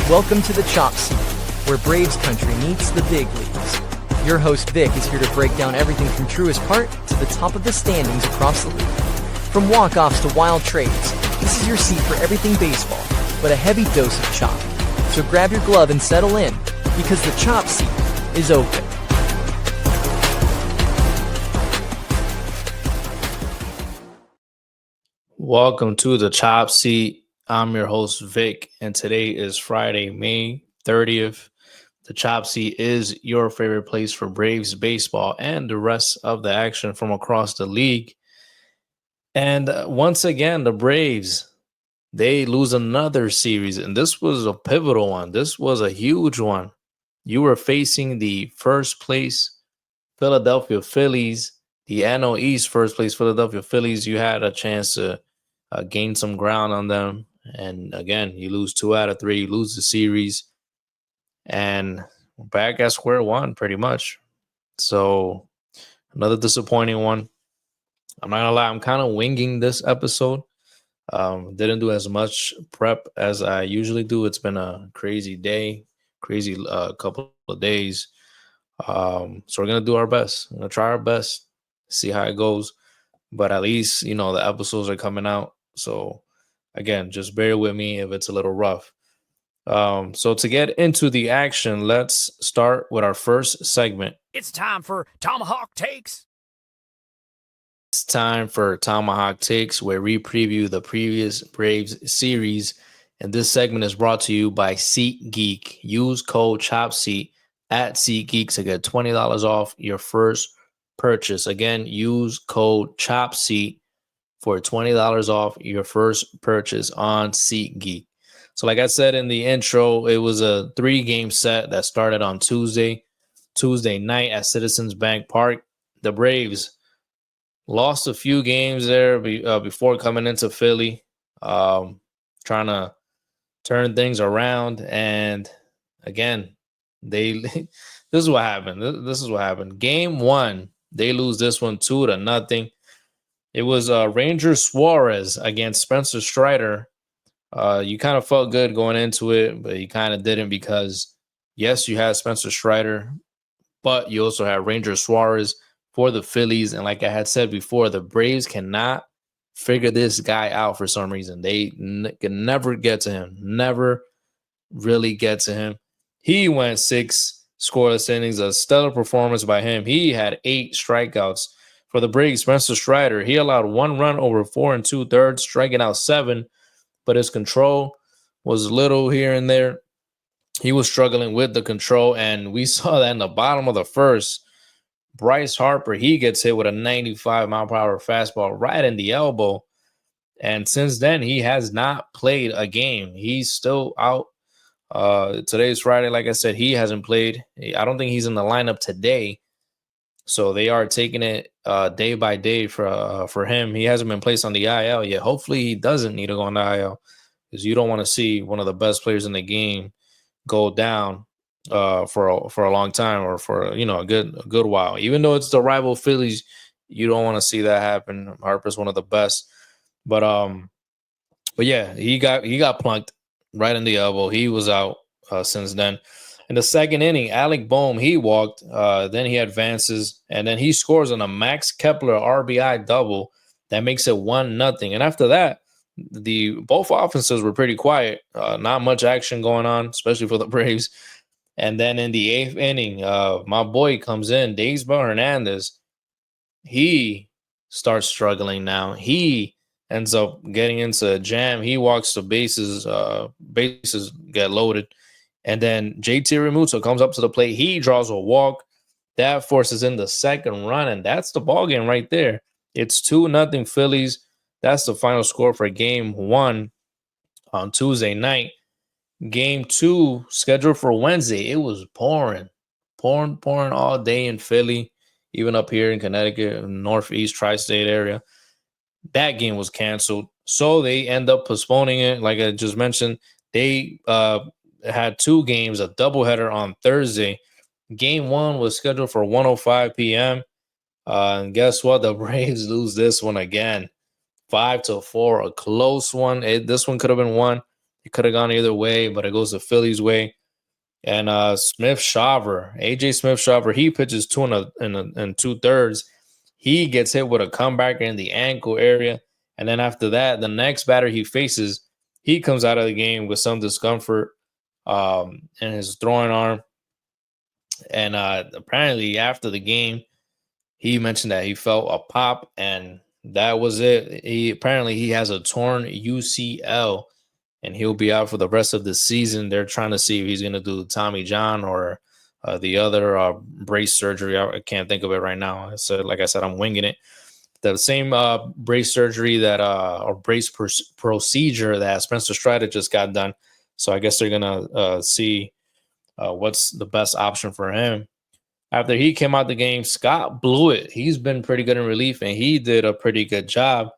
Welcome to the Chop Seat, where Braves country meets the big leagues. Your host Vic is here to break down everything from truest part to the top of the standings across the league. From walk-offs to wild trades, this is your seat for everything baseball, but a heavy dose of chop. So grab your glove and settle in, because the Chop Seat is open. Welcome to the Chop Seat. I'm your host, Vic, and today is Friday, May 30th. The Chop Seat is your favorite place for Braves baseball and the rest of the action from across the league. And once again, the Braves, they lose another series, and this was a pivotal one. This was a huge one. You were facing the first place Philadelphia Phillies, the NL East first place Philadelphia Phillies. You had a chance to gain some ground on them. And again, you lose 2 out of 3, you lose the series, and we're back at square one pretty much. So another disappointing one. I'm not gonna lie, I'm kind of winging this episode. Didn't do as much prep as I usually do. It's been a crazy day, crazy couple of days. So we're gonna do our best. We're gonna try our best, see how it goes. But at least, the episodes are coming out. So again, just bear with me if it's a little rough. So to get into the action, let's start with our first segment. It's time for Tomahawk Takes. It's time for Tomahawk Takes, where we preview the previous Braves series. And this segment is brought to you by SeatGeek. Use code CHOPSEAT at SeatGeek to get $20 off your first purchase. Again, use code CHOPSEAT for $20 off your first purchase on SeatGeek. So like I said in the intro, it was a 3-game set that started on Tuesday night at Citizens Bank Park. The Braves lost a few games there before coming into Philly, trying to turn things around. And again, this is what happened. This is what happened. Game 1, they lose this one 2-0. It was Ranger Suarez against Spencer Strider. You kind of felt good going into it, but you kind of didn't because, yes, you had Spencer Strider, but you also had Ranger Suarez for the Phillies. And like I had said before, the Braves cannot figure this guy out for some reason. They can never get to him, never really get to him. He went 6 scoreless innings, a stellar performance by him. He had 8 strikeouts. For the Braves, Spencer Strider, he allowed 1 run over 4 2/3, striking out 7, but his control was little here and there. He was struggling with the control, and we saw that in the bottom of the first. Bryce Harper, he gets hit with a 95-mile-per-hour fastball right in the elbow, and since then, he has not played a game. He's still out. Today's Friday, like I said, he hasn't played. I don't think he's in the lineup today. So they are taking it day by day for him. He hasn't been placed on the IL yet. Hopefully he doesn't need to go on the IL, because you don't want to see one of the best players in the game go down for a long time, or for a good while. Even though it's the rival Phillies, you don't want to see that happen. Harper's one of the best, but yeah, he got plunked right in the elbow. He was out since then. In the second inning, Alec Bohm, he walked. Then he advances, and then he scores on a Max Kepler RBI double that makes it 1-0. And after that, both offenses were pretty quiet. Not much action going on, especially for the Braves. And then in the 8th inning, my boy comes in, Daysbel Hernandez. He starts struggling now. He ends up getting into a jam. He walks the bases. Bases get loaded. And then JT Realmuto comes up to the plate. He draws a walk. That forces in the second run, and that's the ballgame right there. It's 2-0 Phillies. That's the final score for Game 1 on Tuesday night. Game 2, scheduled for Wednesday. It was pouring all day in Philly, even up here in Connecticut, Northeast tri-state area. That game was canceled, so they end up postponing it. Like I just mentioned, they had 2 games, a doubleheader on Thursday. Game 1 was scheduled for 1:05 p.m. And guess what? The Braves lose this one again, 5-4, a close one. This one could have been won. It could have gone either way, but it goes the Phillies' way. And Smith-Shawver, AJ Smith-Shawver, he pitches 2 2/3. He gets hit with a comebacker in the ankle area. And then after that, the next batter he faces, he comes out of the game with some discomfort in his throwing arm. And apparently after the game, he mentioned that he felt a pop, and that was it. He has a torn UCL, and he'll be out for the rest of the season. They're trying to see if he's going to do Tommy John or the other brace surgery. I can't think of it right now. So, like I said, I'm winging it. The same brace surgery that or brace procedure that Spencer Strider just got done. So I guess they're gonna see what's the best option for him. After he came out the game, Scott blew it. He's been pretty good in relief, and he did a pretty good job.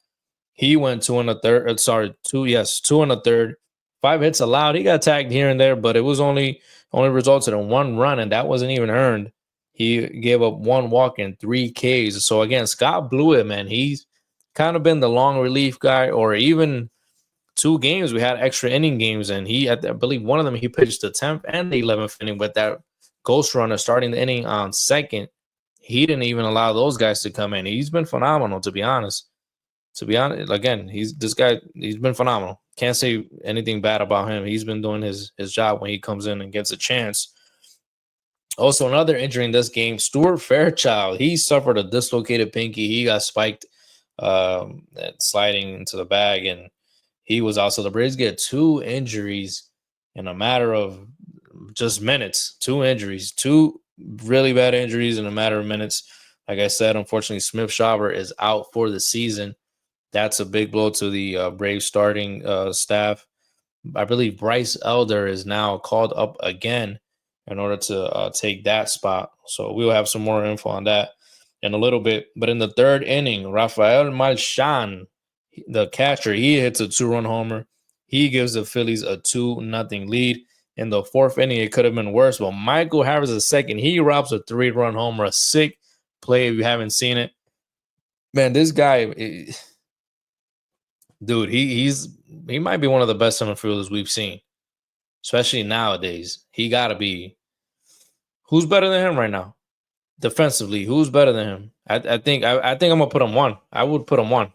He went 2 1/3. Sorry, 2 1/3. 5 hits allowed. He got tagged here and there, but it was only resulted in 1 run, and that wasn't even earned. He gave up 1 walk and 3 Ks. So again, Scott blew it, man. He's kind of been the long relief guy, or even 2 games we had extra inning games, and I believe one of them he pitched the 10th and the 11th inning with that ghost runner starting the inning on second. He didn't even allow those guys to come in. He's been phenomenal, to be honest. Again, he's been phenomenal. Can't say anything bad about him. He's been doing his job when he comes in and gets a chance. Also, another injury in this game, Stuart Fairchild. He suffered a dislocated pinky. He got spiked sliding into the bag, and he was out. So the Braves get 2 injuries in a matter of just minutes. 2 injuries, 2 really bad injuries in a matter of minutes. Like I said, unfortunately, Smith-Shawver is out for the season. That's a big blow to the Braves starting staff. I believe Bryce Elder is now called up again in order to take that spot. So we'll have some more info on that in a little bit. But in the 3rd inning, Rafael Marchan, the catcher, he hits a 2-run homer. He gives the Phillies a 2-0 lead. In the 4th inning, it could have been worse, but Michael Harris II, he robs a 3-run homer, a sick play if you haven't seen it. Man, this guy, dude, he might be one of the best center fielders we've seen, especially nowadays. He got to be. Who's better than him right now? Defensively, who's better than him? I think I'm gonna put him 1. I would put him 1.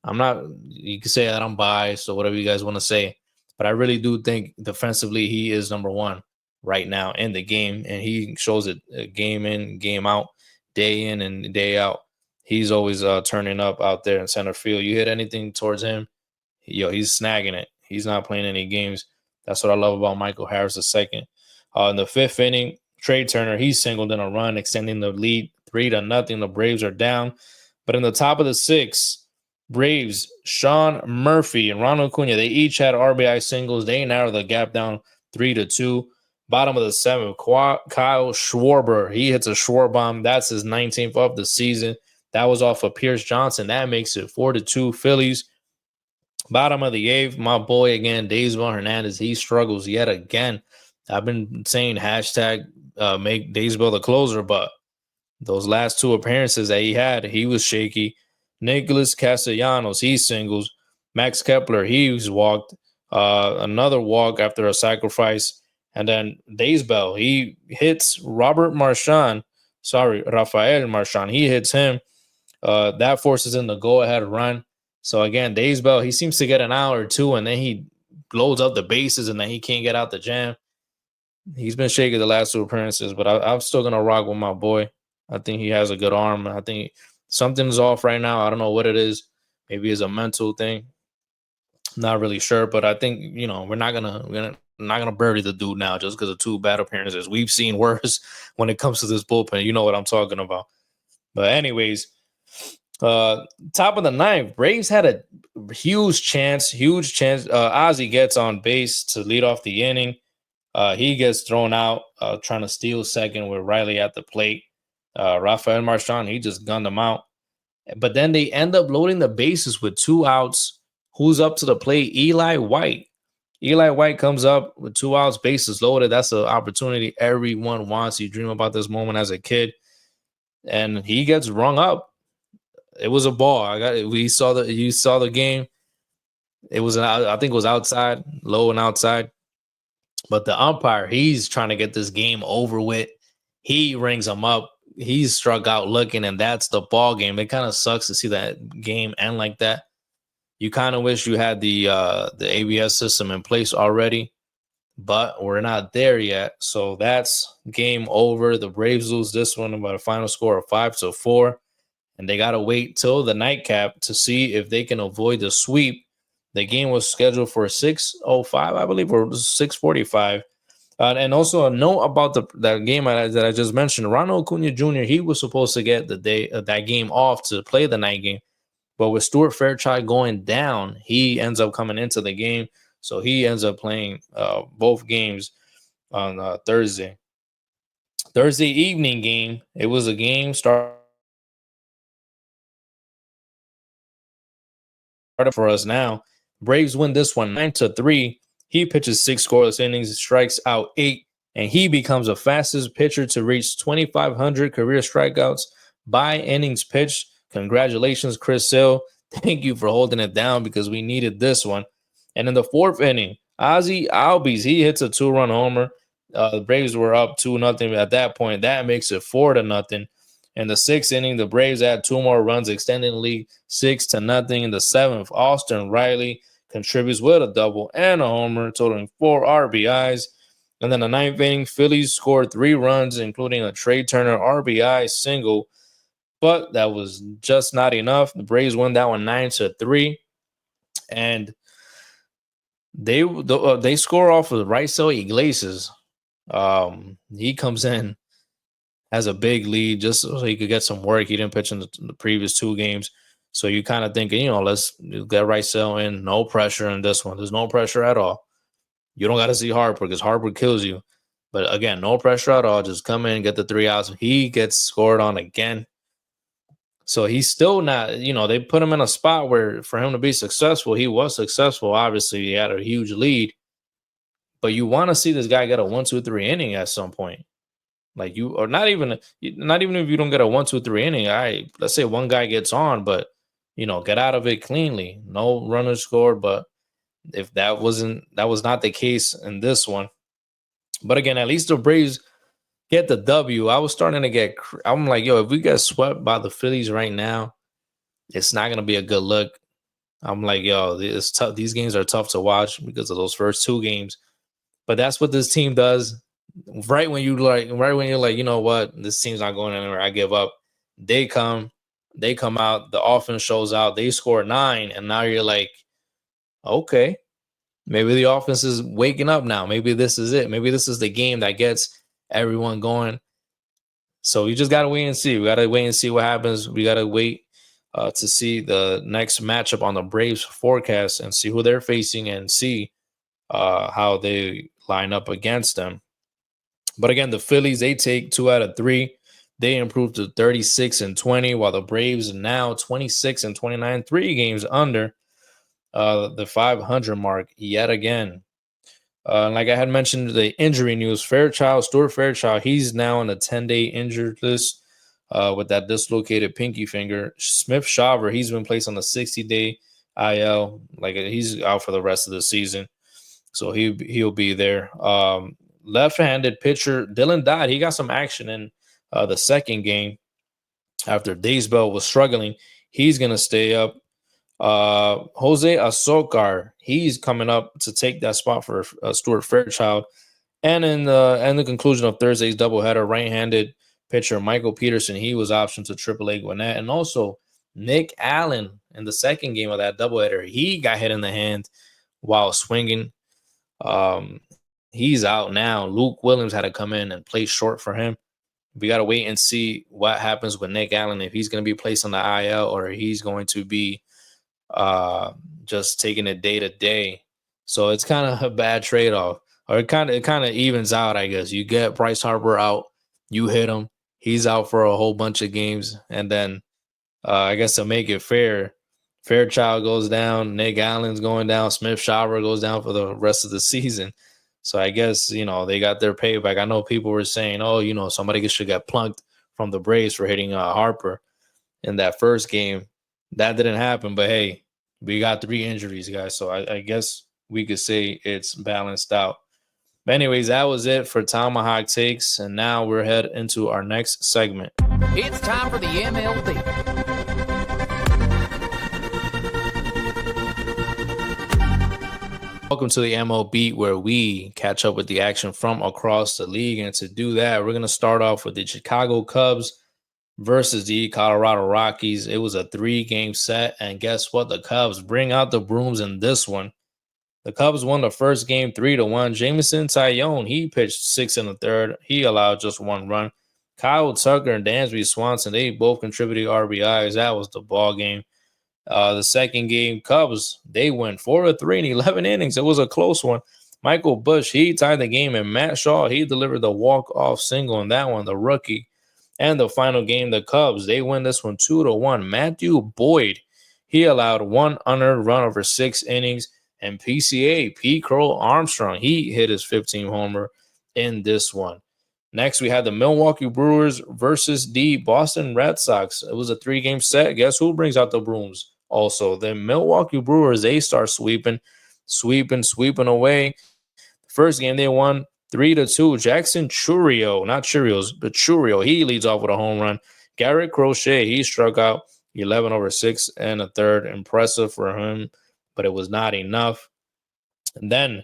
I'm not. You can say that I'm biased or whatever you guys want to say, but I really do think defensively he is number 1 right now in the game, and he shows it game in, game out, day in and day out. He's always turning up out there in center field. You hit anything towards him, he's snagging it. He's not playing any games. That's what I love about Michael Harris II. In the 5th inning, Trey Turner, he singled in a run, extending the lead 3-0. The Braves are down. But in the top of the 6th, Braves, Sean Murphy and Ronald Acuna, they each had RBI singles. They narrowed the gap down 3-2. Bottom of the 7th, Kyle Schwarber, he hits a Schwarber bomb. That's his 19th of the season. That was off of Pierce Johnson. That makes it 4-2 Phillies. Bottom of the 8th, my boy again, Daysbel Hernandez. He struggles yet again. I've been saying hashtag make Daysbel the closer, but those last 2 appearances that he was shaky. Nicholas Castellanos, he singles. Max Kepler, he's walked. Another walk after a sacrifice. And then Daysbel, he hits Rafael Marchan. He hits him. That forces him to go-ahead run. So, again, Daysbel, he seems to get an out or 2, and then he blows up the bases, and then he can't get out the jam. He's been shaky the last 2 appearances, but I'm still going to rock with my boy. I think he has a good arm. I think something's off right now. I don't know what it is. Maybe it's a mental thing. Not really sure, but I think, we're not gonna bury the dude now just because of 2 bad appearances. We've seen worse when it comes to this bullpen. You know what I'm talking about. But anyways, top of the 9th, Braves had a huge chance. Ozzie gets on base to lead off the inning. He gets thrown out trying to steal second with Riley at the plate. Rafael Marchan, he just gunned him out. But then they end up loading the bases with 2 outs. Who's up to the plate? Eli White. Eli White comes up with 2 outs, bases loaded. That's an opportunity everyone wants. You dream about this moment as a kid. And he gets rung up. It was a ball. You saw the game. I think it was outside, low and outside. But the umpire, he's trying to get this game over with. He rings him up. He's struck out looking, and that's the ball game. It kind of sucks to see that game end like that. You kind of wish you had the ABS system in place already, but we're not there yet. So that's game over. The Braves lose this one by a final score of 5-4, and they got to wait till the nightcap to see if they can avoid the sweep. The game was scheduled for 6:05, I believe, or 6:45. And also a note about that game that I just mentioned. Ronald Acuna Jr. He was supposed to get that game off to play the night game, but with Stuart Fairchild going down, he ends up coming into the game, so he ends up playing both games on Thursday. Thursday evening game. It was a game started for us now. Braves win this one 9-3. He pitches 6 scoreless innings, strikes out 8, and he becomes the fastest pitcher to reach 2,500 career strikeouts by innings pitched. Congratulations, Chris Sale. Thank you for holding it down because we needed this one. And in the 4th inning, Ozzie Albies, he hits a 2-run homer. The Braves were up 2-0 at that point. That makes it 4-0. In the 6th inning, the Braves add 2 more runs, extending the lead 6-0. In the 7th, Austin Riley contributes with a double and a homer, totaling 4 RBIs. And then the 9th inning, Phillies scored 3 runs, including a Trey Turner RBI single. But that was just not enough. The Braves won that one 9-3. And they score off of Raisel Iglesias. He comes in, has a big lead just so he could get some work. He didn't pitch in the previous 2 games. So you kind of thinking, let's get Raisel in. No pressure in this one. There's no pressure at all. You don't got to see Harper because Harper kills you. But again, no pressure at all. Just come in, get the 3 outs. He gets scored on again. So he's still not, they put him in a spot where for him to be successful, he was successful. Obviously, he had a huge lead. But you want to see this guy get a 1-2-3 inning at some point. Like or not even if you don't get a 1-2-3 inning, let's say one guy gets on, but get out of it cleanly. No runners scored, but if that was not the case in this one. But again, at least the Braves get the W. I was starting to I'm like, if we get swept by the Phillies right now, it's not going to be a good look. I'm like, it's tough. These games are tough to watch because of those first 2 games. But that's what this team does. Right when you're like, you know what, this team's not going anywhere, I give up. They come out, the offense shows out, they score 9, and now you're like, okay, maybe the offense is waking up now. Maybe this is it. Maybe this is the game that gets everyone going. So you just gotta wait and see. We gotta wait and see what happens. We gotta wait to see the next matchup on the Braves forecast and see who they're facing and see how they line up against them. But again, the Phillies, they take 2 out of 3. They improved to 36-20, while the Braves are now 26-29, 3 games under the 500 mark yet again. Like I had mentioned, the injury news, Stuart Fairchild, he's now on a 10-day injured list with that dislocated pinky finger. Smith Shawver, he's been placed on a 60-day IL. Like he's out for the rest of the season. So he'll be there. Left-handed pitcher Dylan Dodd, he got some action in the second game after Daysbell was struggling. He's going to stay up. Jose Azocar, he's coming up to take that spot for Stuart Fairchild. And in the conclusion of Thursday's doubleheader, right-handed pitcher Michael Peterson, he was optioned to AAA Gwinnett. And also Nick Allen in the second game of that doubleheader, he got hit in the hand while swinging. He's out now. Luke Williams had to come in and play short for him. We got to wait and see what happens with Nick Allen, if he's going to be placed on the IL or he's going to be just taking it day to day. So it's kind of a bad trade-off, or it kind of evens out, I guess. You get Bryce Harper out, you hit him, he's out for a whole bunch of games, and then I guess to make it fair, Fairchild goes down, Nick Allen's going down, Smith Shawver goes down for the rest of the season. So I guess, they got their payback. I know people were saying, somebody should get plunked from the Braves for hitting Harper in that first game. That didn't happen, but hey, We got 3 injuries, guys. So I guess we could say it's balanced out. But anyways, that was it for Tomahawk Takes. And now we're headed into our next segment. It's time for the MLB. Welcome to the MLB, where we catch up with the action from across the league. And to do that, we're going to start off with the Chicago Cubs versus the Colorado Rockies. It was a 3-game set. And guess what? The Cubs bring out the brooms in this one. The Cubs won the first game 3-1. Jameson Taillon, he pitched 6 in the third. He allowed just 1 run. Kyle Tucker and Dansby Swanson, they both contributed RBIs. That was the ball game. The second game, Cubs, they went 4-3 in 11 innings. It was a close one. Michael Busch, he tied the game, and Matt Shaw, he delivered the walk-off single in that one, the rookie. And the final game, the Cubs, they win this one 2-1. Matthew Boyd, he allowed 1 unearned run over 6 innings. And PCA, Pete Crow Armstrong, he hit his 15th homer in this one. Next, we had the Milwaukee Brewers versus the Boston Red Sox. It was a 3-game set. Guess who brings out the brooms? Also, the Milwaukee Brewers, they start sweeping away. First game, they won 3-2. Jackson Chourio, not Cheerios, but Chourio, he leads off with a home run. Garrett Crochet, he struck out 11 over 6 and a third. Impressive for him, but it was not enough. And then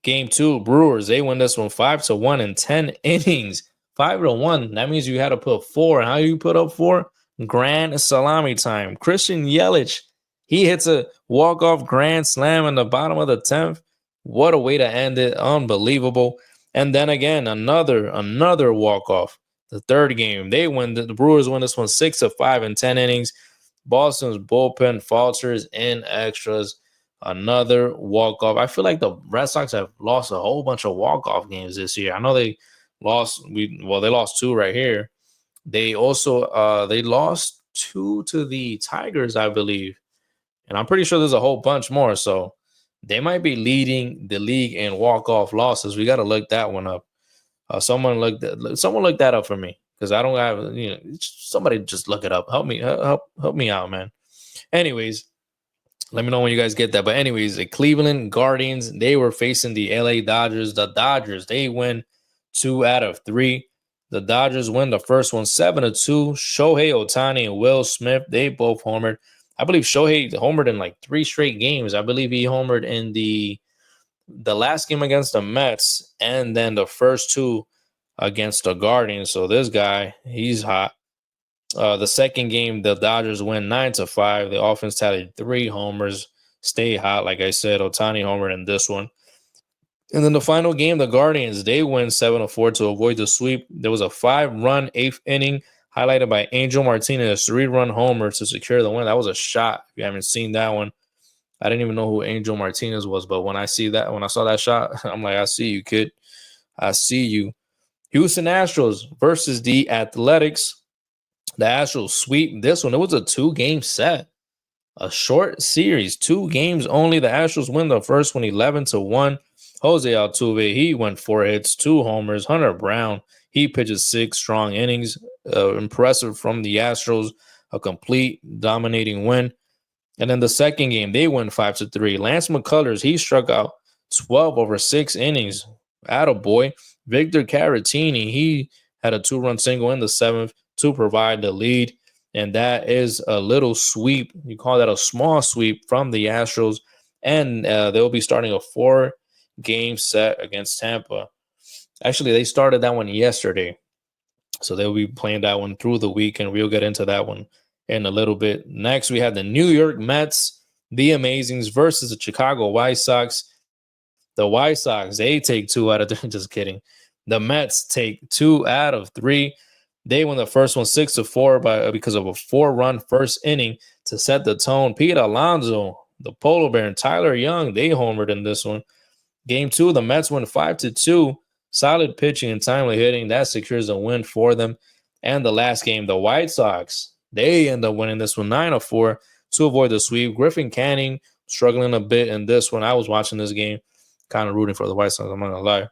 game 2, Brewers, they win this one 5-1 in 10 innings. 5-1. That means you had to put 4. And how you put up 4? Grand salami time. Christian Yelich, he hits a walk-off grand slam in the bottom of the 10th. What a way to end it. Unbelievable. And then again, another walk-off. The third game, the Brewers win this one 6-5 in 10 innings. Boston's bullpen falters in extras. Another walk-off. I feel like the Red Sox have lost a whole bunch of walk-off games this year. I know they lost. They lost 2 right here. They also they lost 2 to the Tigers, I believe, and I'm pretty sure there's a whole bunch more. So they might be leading the league in walk-off losses. We got to look that one up. Someone look that up for me, because I don't have, somebody just look it up. Help me out, man. Anyways, let me know when you guys get that. But anyways, the Cleveland Guardians, they were facing the LA Dodgers. The Dodgers, they win 2 out of 3. The Dodgers win the first one 7-2. Shohei Ohtani and Will Smith, they both homered. I believe Shohei homered in like 3 straight games. I believe he homered in the last game against the Mets, and then the first 2 against the Guardians. So this guy, he's hot. The second game, the Dodgers win 9-5. The offense tallied 3 homers. Stay hot, like I said. Ohtani homered in this one. And then the final game, the Guardians, they win 7-4 to avoid the sweep. There was a 5-run 8th inning, highlighted by Angel Martinez, 3-run homer to secure the win. That was a shot. If you haven't seen that one, I didn't even know who Angel Martinez was, but when I saw that shot, I'm like, I see you, kid. I see you. Houston Astros versus the Athletics. The Astros sweep this one. It was a 2-game set. A short series. 2 games only. The Astros win the first one 11-1. Jose Altuve, he went 4 hits, 2 homers. Hunter Brown, he pitches 6 strong innings. Impressive from the Astros. A complete dominating win. And then the second game, they win 5-3. Lance McCullers, he struck out 12 over 6 innings. Attaboy. Victor Caratini, he had a 2-run single in the 7th to provide the lead. And that is a little sweep. You call that a small sweep from the Astros. And they'll be starting a 4-game set against Tampa. Actually, they started that one yesterday. So they'll be playing that one through the week, and we'll get into that one in a little bit. Next, we have the New York Mets, the Amazings, versus the Chicago White Sox. The White Sox, they take 2 out of 3. Just kidding. The Mets take 2 out of 3. They win the first one 6-4 because of a 4-run first inning to set the tone. Pete Alonso, the Polar Bear, and Tyler Young, they homered in this one. Game 2, the Mets win 5-2. Solid pitching and timely hitting. That secures a win for them. And the last game, the White Sox, they end up winning this one 9-4 to avoid the sweep. Griffin Canning struggling a bit in this one. I was watching this game, kind of rooting for the White Sox, I'm not going to lie.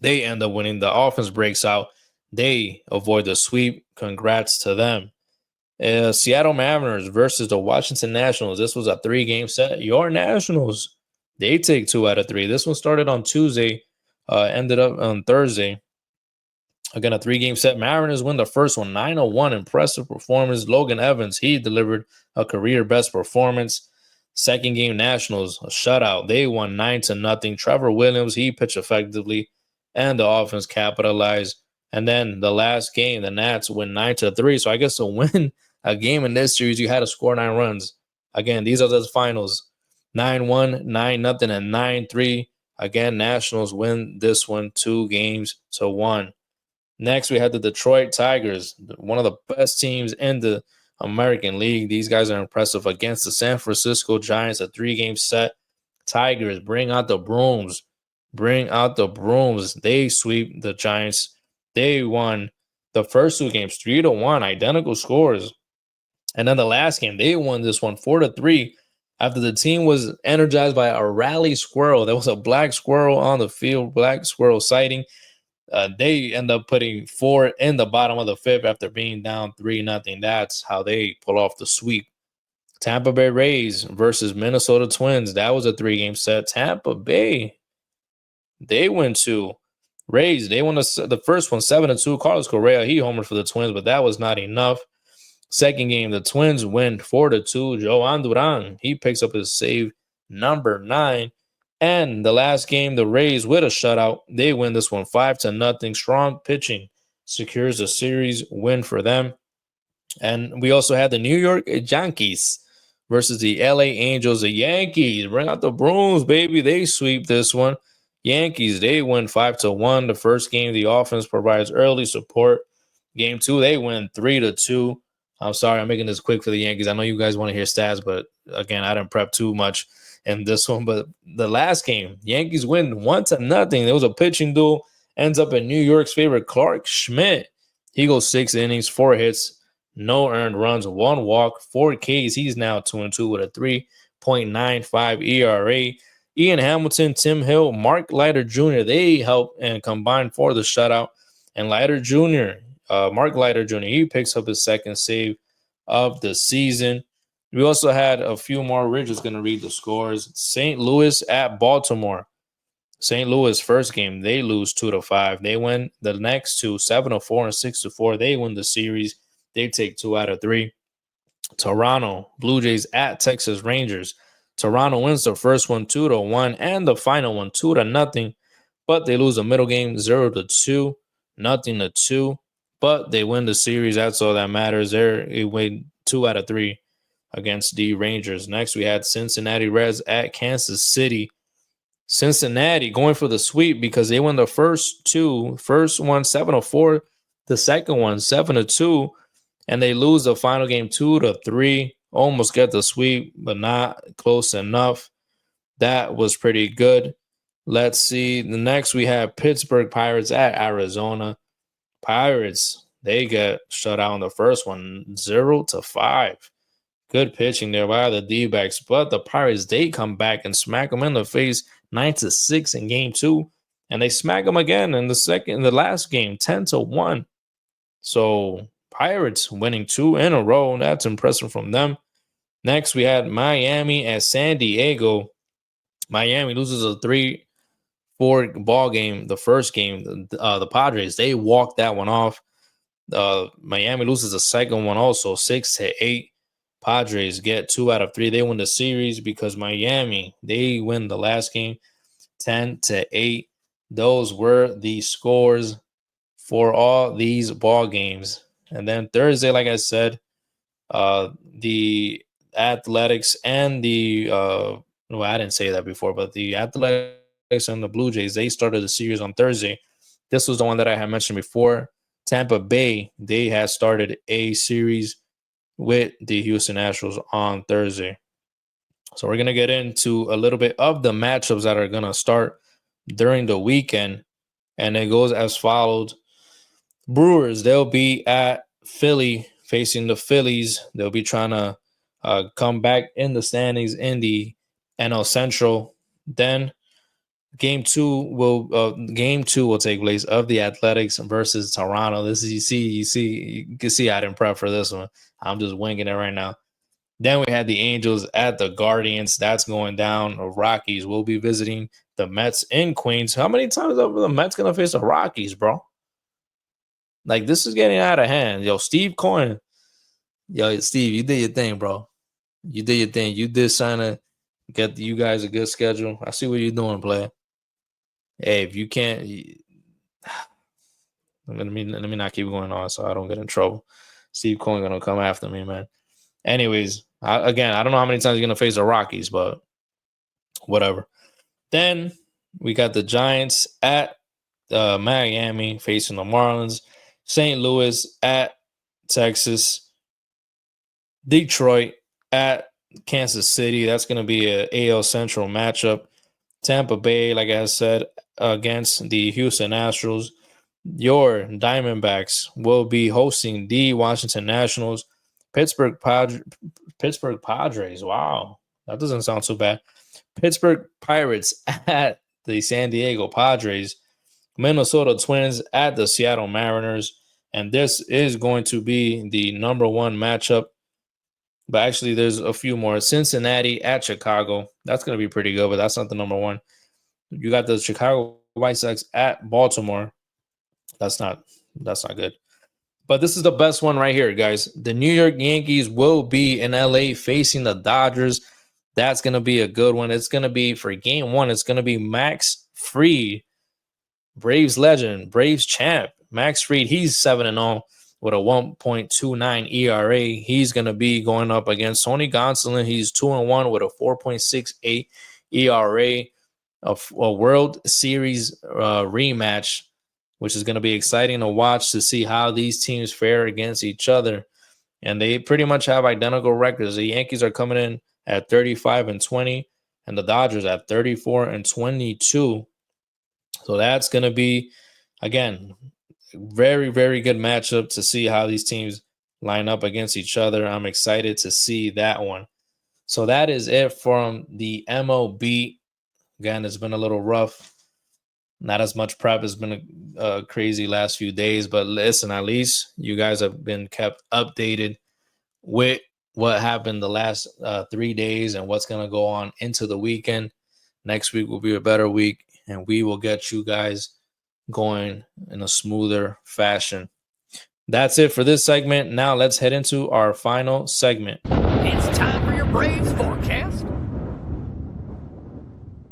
They end up winning. The offense breaks out. They avoid the sweep. Congrats to them. Seattle Mariners versus the Washington Nationals. This was a 3-game set. Your Nationals, they take 2 out of 3. This one started on Tuesday, ended up on Thursday. Again, a 3-game set. Mariners win the first one, 9-1. Impressive performance. Logan Evans, he delivered a career best performance. Second game, Nationals, a shutout. They won 9-0. Trevor Williams, he pitched effectively, and the offense capitalized. And then the last game, the Nats win 9-3. So I guess to win a game in this series, you had to score 9 runs. Again, these are the finals: 9-1, 9-0, and 9-3. Again, Nationals win this one 2-1. Next, we had the Detroit Tigers, one of the best teams in the American League. These guys are impressive against the San Francisco Giants, a 3-game set. Tigers, bring out the brooms. Bring out the brooms. They sweep the Giants. They won the first 2 games 3-1, identical scores. And then the last game, they won this one 4-3 after the team was energized by a rally squirrel. There was a black squirrel on the field, black squirrel sighting. They end up putting 4 in the bottom of the 5th after being down 3-0. That's how they pull off the sweep. Tampa Bay Rays versus Minnesota Twins. That was a 3-game set. Tampa Bay, they win 2. Rays, they won the first one 7-2. Carlos Correa, he homered for the Twins, but that was not enough. Second game, the Twins win 4-2. Joan Duran, he picks up his save number 9. And the last game, the Rays with a shutout, they win this one 5-0. Strong pitching secures a series win for them. And we also had the New York Yankees versus the LA Angels. The Yankees bring out the brooms, baby. They sweep this one. Yankees, they win 5-1. The first game, the offense provides early support. Game 2, they win 3-2. I'm sorry, I'm making this quick for the Yankees. I know you guys want to hear stats, but again, I didn't prep too much in this one. But the last game, Yankees win 1-0. There was a pitching duel. Ends up in New York's favorite, Clark Schmidt. He goes 6 innings, 4 hits, no earned runs, 1 walk, 4 Ks. He's now 2-2 with a 3.95 ERA. Ian Hamilton, Tim Hill, Mark Leiter Jr., they help and combine for the shutout. And Mark Leiter Jr., he picks up his second save of the season. We also had a few more. We're just going to read the scores. St. Louis at Baltimore. St. Louis first game, they lose 2-5. They win the next 2, 7-4 and 6-4. They win the series. They take 2 out of 3. Toronto Blue Jays at Texas Rangers. Toronto wins the first one 2-1 and the final one 2-0. But they lose the middle game 0-2, 0-2. But they win the series. That's all that matters. They win 2 out of 3 against the Rangers. Next, we had Cincinnati Reds at Kansas City. Cincinnati going for the sweep because they won the first 2. First one 7-4, the second one 7-2, and they lose the final game 2-3. Almost get the sweep, but not close enough. That was pretty good. Let's see. The next we have Pittsburgh Pirates at Arizona. Pirates, they get shut out in the first one 0-5. Good pitching there by the D-backs, but the Pirates, they come back and smack them in the face 9-6 in game 2, and they smack them again in the last game 10-1. So Pirates winning 2 in a row. That's impressive from them. Next, we had Miami at San Diego. Miami loses a 3-4 ball game. The first game, the Padres, they walked that one off. Miami loses the second one also 6-8. Padres get 2 out of 3. They win the series because Miami, they win the last game 10-8. Those were the scores for all these ball games. And then Thursday, like I said, the Athletics and I didn't say that before, but the Athletics and the Blue Jays, they started the series on Thursday. This was the one that I had mentioned before. Tampa Bay, they had started a series with the Houston Astros on Thursday. So we're going to get into a little bit of the matchups that are going to start during the weekend. And it goes as follows. Brewers, they'll be at Philly facing the Phillies. They'll be trying to come back in the standings in the NL Central. Then Game two will take place of the Athletics versus Toronto. This is you can see I didn't prep for this one. I'm just winging it right now. Then we had the Angels at the Guardians. That's going down. The Rockies will be visiting the Mets in Queens. How many times are the Mets gonna face the Rockies, bro? Like, this is getting out of hand. Yo, Steve Cohen. Yo, Steve, you did your thing, bro. You did your thing. You did sign to get you guys a good schedule. I see what you're doing, player. Hey, if you can't, let me not keep going on so I don't get in trouble. Steve Cohen gonna come after me, man. Anyways, I don't know how many times you're gonna face the Rockies, but whatever. Then we got the Giants at Miami facing the Marlins, St. Louis at Texas, Detroit at Kansas City. That's going to be a AL Central matchup. Tampa Bay, like I said, against the Houston Astros. Your Diamondbacks will be hosting the Washington Nationals. Pittsburgh Padres. Wow, that doesn't sound too bad. Pittsburgh Pirates at the San Diego Padres. Minnesota Twins at the Seattle Mariners. And this is going to be the number one matchup. But actually, there's a few more. Cincinnati at Chicago. That's going to be pretty good, but that's not the number one. You got the Chicago White Sox at Baltimore. That's not good. But this is the best one right here, guys. The New York Yankees will be in LA facing the Dodgers. That's going to be a good one. It's going to be, for game one, it's going to be Max Fried, Braves legend, Braves champ. Max Fried, he's 7-0 with a 1.29 ERA. He's going to be going up against Tony Gonsolin. He's 2-1 with a 4.68 ERA. A World Series rematch, which is going to be exciting to watch to see how these teams fare against each other. And they pretty much have identical records. The Yankees are coming in at 35-20, and the Dodgers at 34-22. So that's going to be, again, very, very good matchup to see how these teams line up against each other. I'm excited to see that one. So that is it from the MLB. Again, it's been a little rough. Not as much prep. It's been a crazy last few days. But listen, at least you guys have been kept updated with what happened the last 3 days and what's going to go on into the weekend. Next week will be a better week, and we will get you guys going in a smoother fashion. That's it for this segment. Now let's head into our final segment. It's time for your Braves forecast.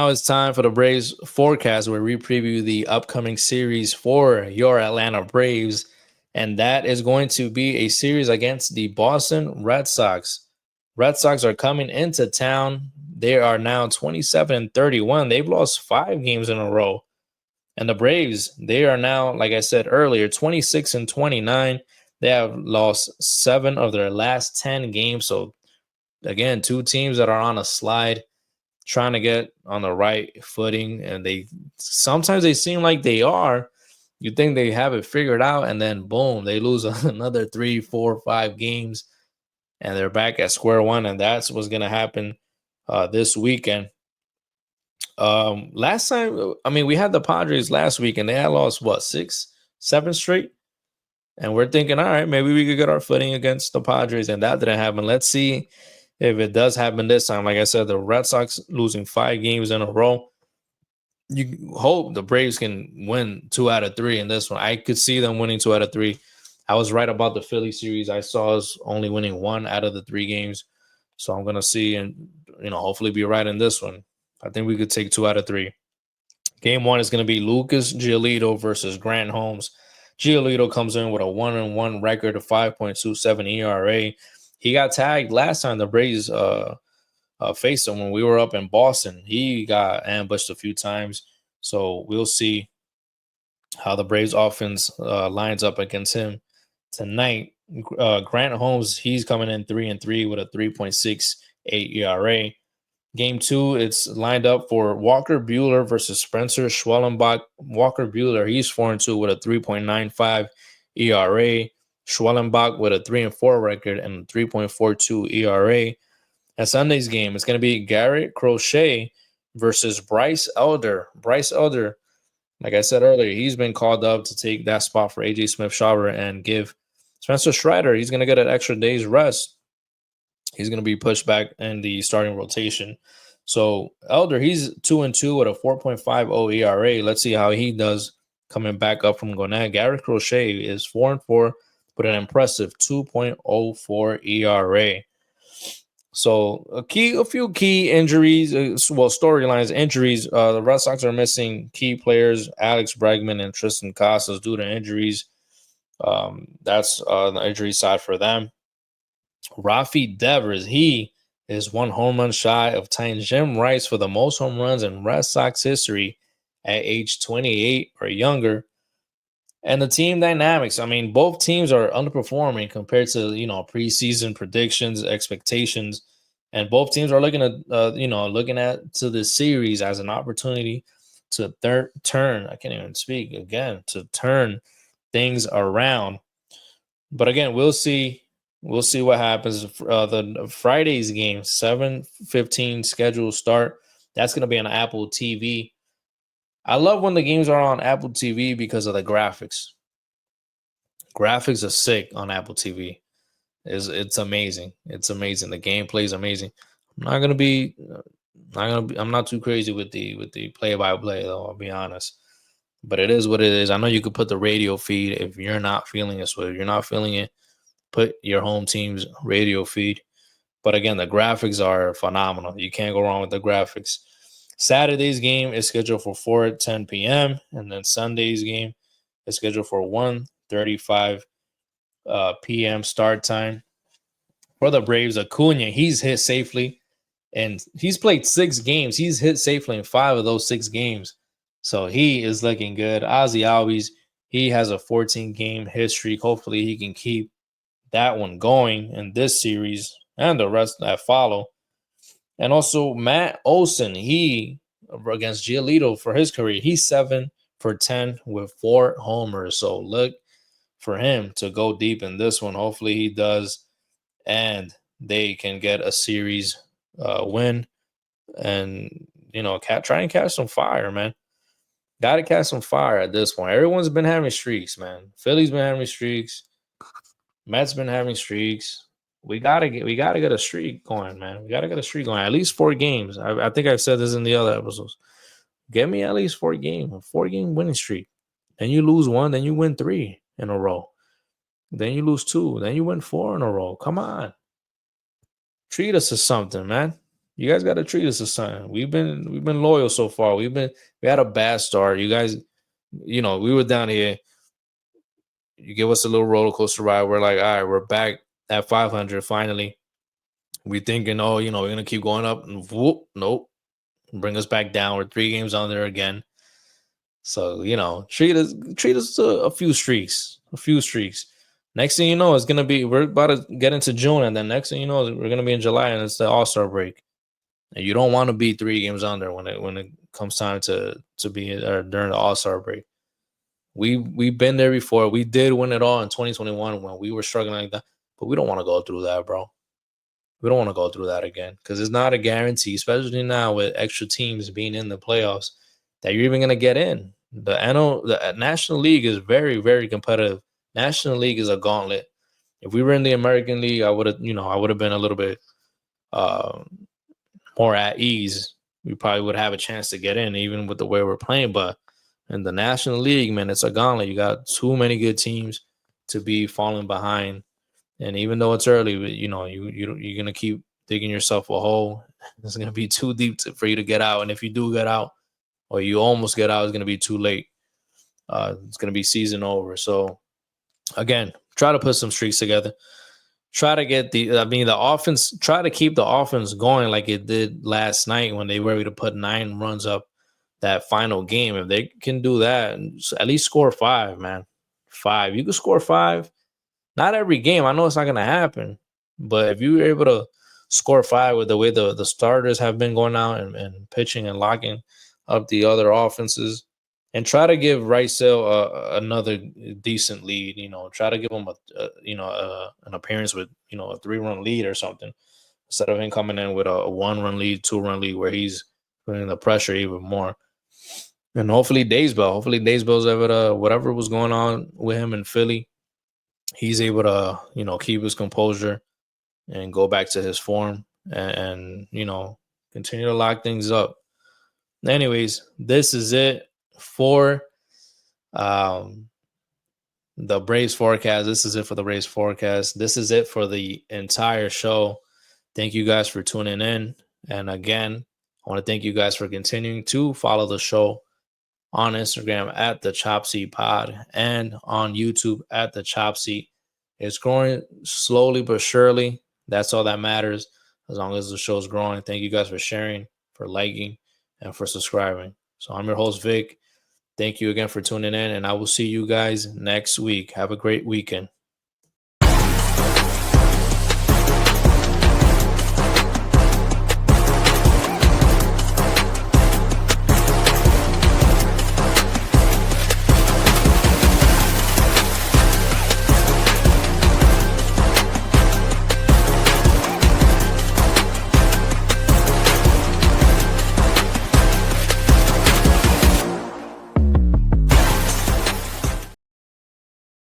Now it's time for the Braves forecast, where we preview the upcoming series for your Atlanta Braves. And that is going to be a series against the Boston Red Sox. Red Sox are coming into town. They are now 27-31. They've lost 5 games in a row. And the Braves, they are now, like I said earlier, 26-29. They have lost 7 of their last 10 games. So, again, 2 teams that are on a slide, trying to get on the right footing. And sometimes they seem like they are. You think they have it figured out, and then boom, they lose another 3, 4, 5 games, and they're back at square one. And that's what's going to happen this weekend. Last time, we had the Padres last week, and they had lost 6, 7 straight. And we're thinking, all right, maybe we could get our footing against the Padres, and that didn't happen. Let's see if it does happen this time. Like I said, the Red Sox losing 5 games in a row. You hope the Braves can win 2 out of 3 in this one. I could see them winning 2 out of 3. I was right about the Philly series. I saw us only winning 1 out of the 3 games. So I'm going to see and, hopefully be right in this one. I think we could take 2 out of 3. Game 1 is going to be Lucas Giolito versus Grant Holmes. Giolito comes in with a 1-1 record of 5.27 ERA. He got tagged last time the Braves faced him when we were up in Boston. He got ambushed a few times. So we'll see how the Braves offense lines up against him tonight. Grant Holmes, he's coming in 3-3 with a 3.68 ERA. Game 2, it's lined up for Walker Buehler versus Spencer Schwellenbach. Walker Buehler, he's 4-2 with a 3.95 ERA. Schwellenbach with a 3-4 record and 3.42 ERA. At Sunday's game, it's going to be Garrett Crochet versus Bryce Elder. Bryce Elder, like I said earlier, he's been called up to take that spot for AJ Smith-Shawver and give Spencer Strider. He's going to get an extra day's rest. He's going to be pushed back in the starting rotation. So Elder, he's 2-2 with a 4.50 ERA. Let's see how he does coming back up from Gwinnett. Garrett Crochet is 4-4 with an impressive 2.04 ERA. So a few key injuries, storylines, injuries. The Red Sox are missing key players, Alex Bregman and Tristan Casas, due to injuries. That's the injury side for them. Rafi Devers, he is 1 home run shy of tying Jim Rice for the most home runs in Red Sox history at age 28 or younger. And the team dynamics, I mean, both teams are underperforming compared to, preseason predictions, expectations. And both teams are looking at to the series as an opportunity to turn. I can't even speak again, to turn things around. But again, we'll see. We'll see what happens. The Friday's game, 7:15 scheduled start. That's going to be on Apple TV. I love when the games are on Apple TV because of the graphics. Graphics are sick on Apple TV. It's amazing. It's amazing. The gameplay is amazing. I'm not too crazy with the play-by-play though, I'll be honest. But it is what it is. I know you could put the radio feed if you're not feeling it. So if you're not feeling it, put your home team's radio feed. But again, the graphics are phenomenal. You can't go wrong with the graphics. Saturday's game is scheduled for 4:10 p.m. And then Sunday's game is scheduled for 1:35 p.m. start time. For the Braves, Acuna, he's hit safely. And he's played 6 games. He's hit safely in 5 of those 6 games. So he is looking good. Ozzy Albies, he has a 14-game hit streak. Hopefully he can keep that one going in this series and the rest that follow. And also Matt Olson, he against Giolito for his career, he's 7 for 10 with 4 homers. So look for him to go deep in this one. Hopefully he does, and they can get a series win. And try and catch some fire, man. Got to catch some fire at this point. Everyone's been having streaks, man. Philly's been having streaks. Mets been having streaks. We gotta get a streak going, man. We gotta get a streak going. At least 4 games. I think I've said this in the other episodes. Get me at least 4 games, a 4-game winning streak. Then you lose 1, then you win 3 in a row. Then you lose 2, then you win 4 in a row. Come on, treat us to something, man. You guys got to treat us to something. We've been loyal so far. We had a bad start. You guys, we were down here. You give us a little roller coaster ride. We're like, all right, we're back at 500 finally. We thinking, we're gonna keep going up, and whoop, nope, bring us back down. We're 3 games on there again. So treat us to a few streaks. Next thing you know, it's gonna be, we're about to get into June, and then next thing you know, we're gonna be in July, and it's the All-Star break. And you don't want to be 3 games under when it comes time to be during the All-Star break. We've been there before. We did win it all in 2021 when we were struggling like that. But we don't want to go through that, bro. We don't want to go through that again because it's not a guarantee, especially now with extra teams being in the playoffs, that you're even going to get in. The National League is very, very competitive. National League is a gauntlet. If we were in the American League, I would have been a little bit more at ease. We probably would have a chance to get in, even with the way we're playing. But in the National League, man, it's a gauntlet. You got too many good teams to be falling behind. And even though it's early, you're gonna keep digging yourself a hole. It's gonna be too deep for you to get out. And if you do get out, or you almost get out, it's gonna be too late. It's gonna be season over. So again, try to put some streaks together. Try to get the offense. Try to keep the offense going like it did last night when they were able to put 9 runs up that final game. If they can do that, at least score 5, man. 5. You can score 5. Not every game. I know it's not going to happen. But if you're able to score 5 with the way the starters have been going out and pitching and locking up the other offenses, and try to give Rysell another decent lead. Try to give him an appearance with a 3-run lead or something, instead of him coming in with a 1-run lead, 2-run lead, where he's putting the pressure even more. And hopefully Daysbell's able to, whatever was going on with him in Philly, he's able to, keep his composure and go back to his form and continue to lock things up. Anyways, this is it for the Braves forecast. This is it for the Braves forecast. This is it for the entire show. Thank you guys for tuning in. And again, I want to thank you guys for continuing to follow the show on Instagram at the Chop Seat Pod and on YouTube at the Chop Seat. It's growing slowly but surely. That's all that matters as long as the show's growing. Thank you guys for sharing, for liking, and for subscribing. So I'm your host, Vic. Thank you again for tuning in, and I will see you guys next week. Have a great weekend.